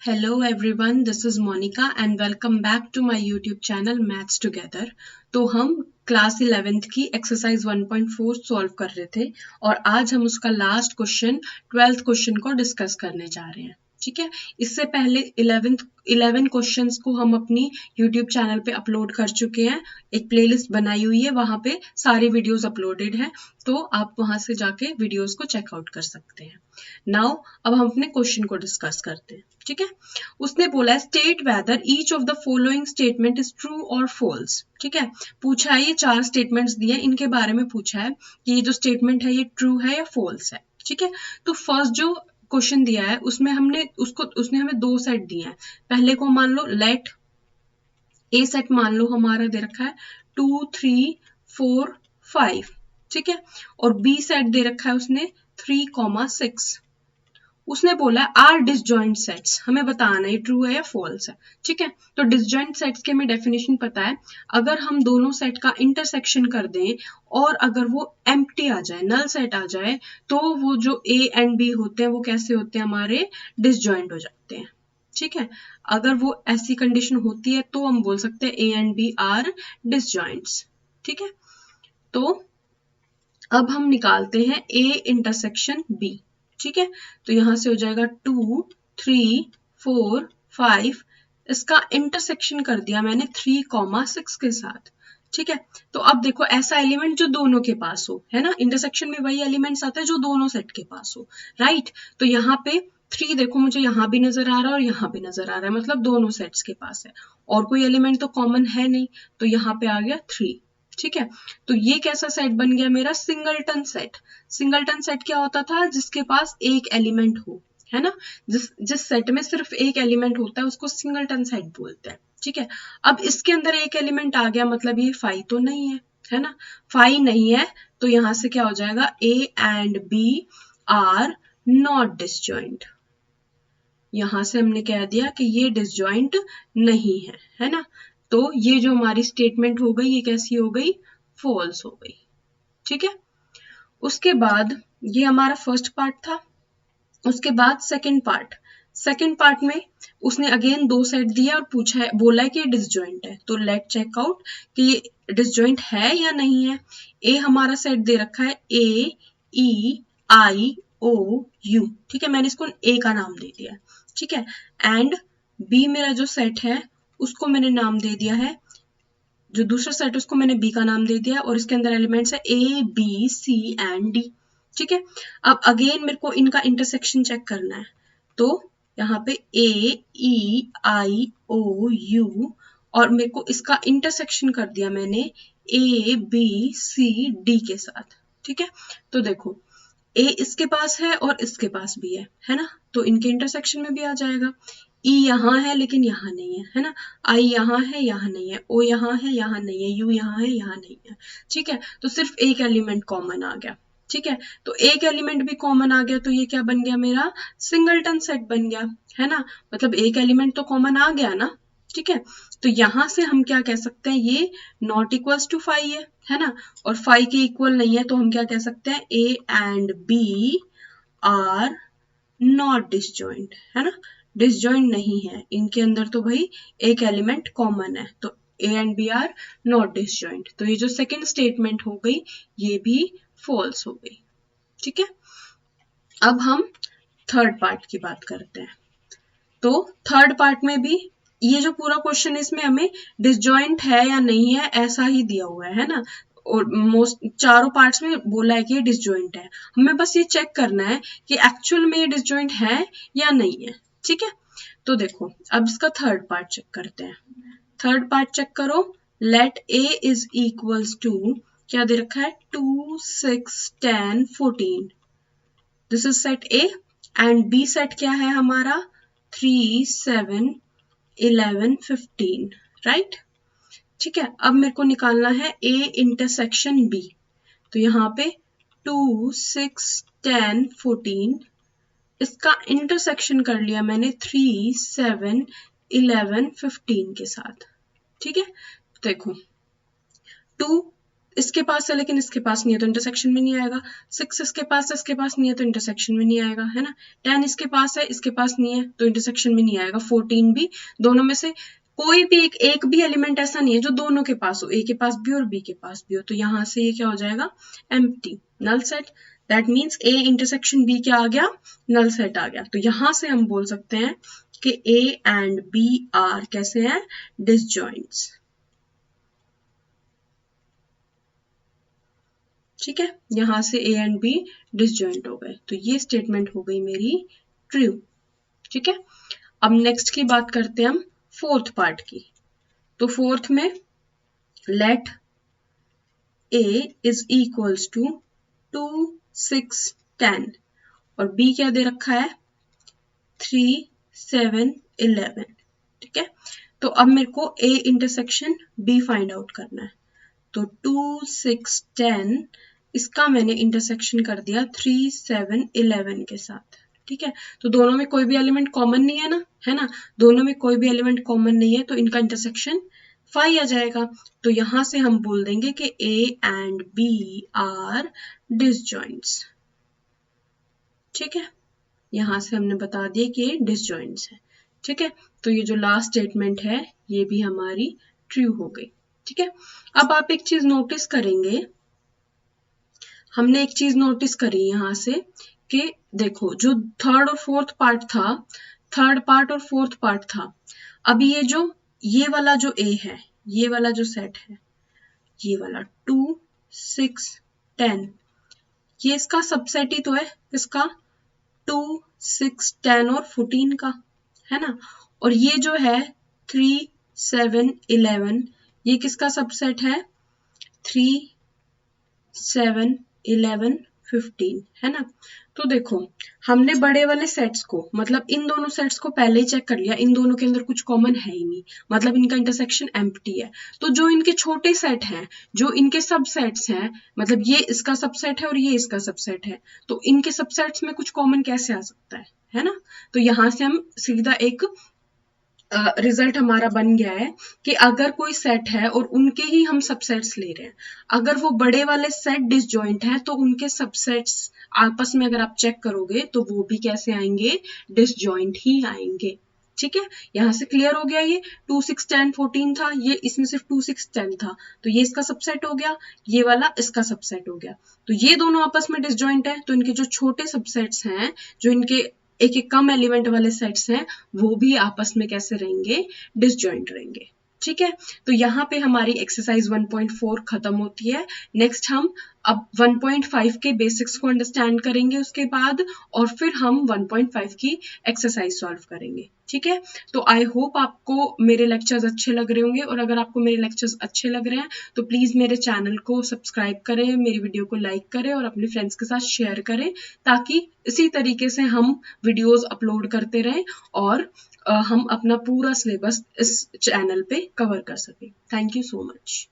Hello everyone, this is Monica and welcome back to my YouTube channel Maths Together। तो हम class 11th की exercise 1.4 solve कर रहे थे और आज हम उसका लास्ट क्वेश्चन 12th क्वेश्चन को डिस्कस करने जा रहे हैं। ठीक है, इससे पहले 11 क्वेश्चंस को हम अपनी YouTube चैनल पे अपलोड कर चुके हैं। एक प्लेलिस्ट बनाई हुई है, वहां पे सारी वीडियोस अपलोडेड है, तो आप वहां से जाके वीडियोस को चेकआउट कर सकते हैं। नाउ अब हम अपने क्वेश्चन को डिस्कस करते हैं। ठीक है, उसने बोला है state whether each of the following statement is true और फॉल्स। ठीक है, पूछा है, ये 4 स्टेटमेंट्स दिए, इनके बारे में पूछा है कि ये जो स्टेटमेंट है ये ट्रू है या फॉल्स है। ठीक है, तो फर्स्ट जो क्वेश्चन दिया है उसमें उसने हमें 2 सेट दिए हैं। पहले को मान लो लेट ए सेट मान लो हमारा दे रखा है 2 3 4 5। ठीक है, और बी सेट दे रखा है उसने 3, 6। उसने बोला आर डिसजॉइंट सेट्स, हमें बताना है ट्रू है या फॉल्स है। ठीक है, तो डिसजॉइंट सेट्स की हमें डेफिनेशन पता है। अगर हम दोनों सेट का इंटरसेक्शन कर दें और अगर वो एम्प्टी आ जाए, नल सेट आ जाए, तो वो जो ए एंड बी होते हैं वो कैसे होते हैं, हमारे डिसजॉइंट हो जाते हैं। ठीक है, अगर वो ऐसी कंडीशन होती है तो हम बोल सकते हैं ए एंड बी आर डिसजॉइंट्स। ठीक है, तो अब हम निकालते हैं ए इंटरसेक्शन बी। ठीक है, तो यहां से हो जाएगा 2 3 4 5। इसका इंटरसेक्शन कर दिया मैंने 3, 6 के साथ। ठीक है, तो अब देखो ऐसा एलिमेंट जो दोनों के पास हो, है ना, इंटरसेक्शन में वही एलिमेंट्स आता है जो दोनों सेट के पास हो, राइट। तो यहाँ पे 3 देखो मुझे यहाँ भी नजर आ रहा है और यहाँ भी नजर आ रहा है, मतलब दोनों सेट्स के पास है और कोई एलिमेंट तो कॉमन है नहीं, तो यहाँ पे आ गया 3। ठीक है, तो ये कैसा सेट बन गया मेरा, सिंगलटन सेट। सिंगलटन सेट क्या होता था, जिसके पास एक एलिमेंट हो, है ना, जिस सेट में सिर्फ एक एलिमेंट होता है उसको सिंगलटन सेट बोलते हैं। ठीक है, अब इसके अंदर एक एलिमेंट आ गया, मतलब ये 5 तो नहीं है ना, 5 नहीं है, तो यहां से क्या हो जाएगा, A and B are not disjoint. यहां से हमने कह दिया कि ये डिसजॉइंट नहीं है ना, तो ये जो हमारी स्टेटमेंट हो गई ये कैसी हो गई, फॉल्स हो गई। ठीक है, उसके बाद ये हमारा फर्स्ट पार्ट था। उसके बाद सेकंड पार्ट में उसने अगेन 2 सेट दिया और पूछा है, बोला है कि ये डिसजॉइंट है, तो लेट चेक आउट कि ये डिसजॉइंट है या नहीं है। ए हमारा सेट दे रखा है ए ई आई ओ यू। ठीक है, मैंने इसको ए का नाम दे दिया। ठीक है, एंड बी मेरा जो सेट है उसको मैंने नाम दे दिया है, जो दूसरा सेट उसको मैंने बी का नाम दे दिया और इसके अंदर एलिमेंट्स है A B C and D. ठीक है, अब अगेन मेरे को इनका इंटरसेक्शन चेक करना है, तो यहाँ पे ए ई आई ओ यू और मेरे को इसका इंटरसेक्शन कर दिया मैंने ए बी सी डी के साथ। ठीक है, तो देखो ए इसके पास है और इसके पास भी है ना, तो इनके इंटरसेक्शन में भी आ जाएगा। ई यहाँ है लेकिन यहाँ नहीं है ना, आई यहाँ है यहाँ नहीं है, ओ यहाँ है यहाँ नहीं है, यू यहाँ है यहाँ नहीं है। ठीक है, तो सिर्फ एक एलिमेंट कॉमन आ गया। ठीक है, तो एक एलिमेंट भी कॉमन आ गया, तो ये क्या बन गया, मेरा सिंगलटन सेट बन गया, है ना, मतलब एक एलिमेंट तो कॉमन आ गया ना। ठीक है, तो यहां से हम क्या कह सकते हैं, ये नॉट इक्वल्स टू 5 है ना, और 5 के इक्वल नहीं है, तो हम क्या कह सकते हैं, A and B are not disjoint, है ना, डिसजॉइंट नहीं है, इनके अंदर तो भाई एक एलिमेंट कॉमन है, तो A and B are not disjoint. तो ये जो सेकंड स्टेटमेंट हो गई ये भी फॉल्स हो गई। ठीक है, अब हम थर्ड पार्ट की बात करते हैं। तो थर्ड पार्ट में भी ये जो पूरा क्वेश्चन है इसमें हमें डिसजॉइंट है या नहीं है ऐसा ही दिया हुआ है ना, और मोस्ट चारों पार्ट्स में बोला है कि ये डिसजॉइंट है, हमें बस ये चेक करना है कि एक्चुअल में ये डिसजॉइंट है या नहीं है। ठीक है, तो देखो अब इसका थर्ड पार्ट चेक करते हैं। थर्ड पार्ट चेक करो, let A is equals to, क्या दे रखा है, 2 6 10 14। This is set A and B set क्या है हमारा, 3 7 11 15, राइट। ठीक है, अब मेरे को निकालना है ए इंटरसेक्शन बी, तो यहाँ पे 2 6 10 14, इसका इंटरसेक्शन कर लिया मैंने 3 7 11 15 के साथ। ठीक है, देखो 2 इसके पास है लेकिन इसके पास नहीं है तो इंटरसेक्शन में नहीं आएगा, 6 इसके पास नहीं है तो इंटरसेक्शन में नहीं आएगा, है ना। 10 इसके पास है, इसके पास नहीं है तो इंटरसेक्शन में नहीं आएगा। 14 भी, दोनों में से कोई भी एक भी एलिमेंट ऐसा नहीं है जो दोनों के पास हो, ए के पास भी और बी के पास भी हो, तो यहाँ से ये क्या हो जाएगा, empty, null set. That means A intersection B क्या आ गया, नल सेट आ गया। तो यहाँ से हम बोल सकते हैं कि ए एंड बी आर कैसे हैं, डिसजॉइंट्स। ठीक है, यहां से ए एंड बी डिसजॉइंट हो गए, तो ये स्टेटमेंट हो गई मेरी ट्रू। ठीक है, अब नेक्स्ट की बात करते हैं हम फोर्थ पार्ट की। तो फोर्थ में let A is equals to 2, 6, 10 और बी क्या दे रखा है, 3, 7, 11। ठीक है, तो अब मेरे को A intersection B find out करना है। तो 2, 6, 10 इसका मैंने इंटरसेक्शन कर दिया 3, 7, 11 के साथ। ठीक है, तो दोनों में कोई भी एलिमेंट कॉमन नहीं है ना, है ना, दोनों में कोई भी एलिमेंट कॉमन नहीं है तो इनका इंटरसेक्शन 5 आ जाएगा। तो यहां से हम बोल देंगे कि ए एंड बी आर डिसजॉइंट्स। ठीक है, यहां से हमने बता दिया कि ये डिसजॉइंट्स है। ठीक है, तो ये जो लास्ट स्टेटमेंट है ये भी हमारी ट्रू हो गई। ठीक है, अब आप एक चीज नोटिस करेंगे, हमने एक चीज नोटिस करी यहां से कि देखो जो थर्ड और फोर्थ पार्ट था, थर्ड पार्ट और फोर्थ पार्ट था, अभी ये वाला जो ए है, ये वाला जो सेट है, ये वाला 2, 6, 10 ये इसका सबसेट ही तो है, इसका 2, 6, 10 और 14 का, है ना। और ये जो है 3, 7, 11 ये किसका सबसेट है, 3, 7, 11, 15, है ना। तो देखो हमने बड़े वाले सेट्स को, मतलब इन दोनों सेट्स को पहले ही चेक कर लिया, इन दोनों के अंदर कुछ कॉमन है ही नहीं, मतलब इनका इंटरसेक्शन एम्प्टी है। तो जो इनके छोटे सेट हैं, जो इनके सबसेट्स हैं, मतलब ये इसका सबसेट है और ये इसका सबसेट है, तो इनके सबसेट्स में कुछ कॉमन कैसे आ सकता है ना। तो यहां से हम सीधा एक रिजल्ट हमारा बन गया है कि अगर कोई सेट है और उनके ही हम सबसेट्स ले रहे हैं, अगर वो बड़े वाले सेट डिसजॉइंट हैं तो उनके सबसेट्स आपस में अगर आप चेक करोगे तो वो भी कैसे आएंगे, डिसजॉइंट ही आएंगे। ठीक है, यहां से क्लियर हो गया। ये 2, 6, 10, 14 था, ये इसमें सिर्फ 2, 6, 10 था, तो ये इसका सबसेट हो गया, ये वाला इसका सबसेट हो गया। तो ये दोनों आपस में डिसजॉइंट है, तो इनके जो छोटे सबसेट्स हैं, जो इनके एक एक कम एलिमेंट वाले सेट्स हैं, वो भी आपस में कैसे रहेंगे, डिसजॉइंट रहेंगे। ठीक है, तो यहाँ पे हमारी एक्सरसाइज 1.4 खत्म होती है। नेक्स्ट हम अब 1.5 के बेसिक्स को अंडरस्टैंड करेंगे उसके बाद, और फिर हम 1.5 की एक्सरसाइज सॉल्व करेंगे। ठीक है, तो आई होप आपको मेरे लेक्चर्स अच्छे लग रहे होंगे, और अगर आपको मेरे लेक्चर्स अच्छे लग रहे हैं तो प्लीज मेरे चैनल को सब्सक्राइब करें, मेरी वीडियो को लाइक करें और अपने फ्रेंड्स के साथ शेयर करें, ताकि इसी तरीके से हम वीडियोस अपलोड करते रहें और हम अपना पूरा सिलेबस इस चैनल पे कवर कर सकें। Thank you so much.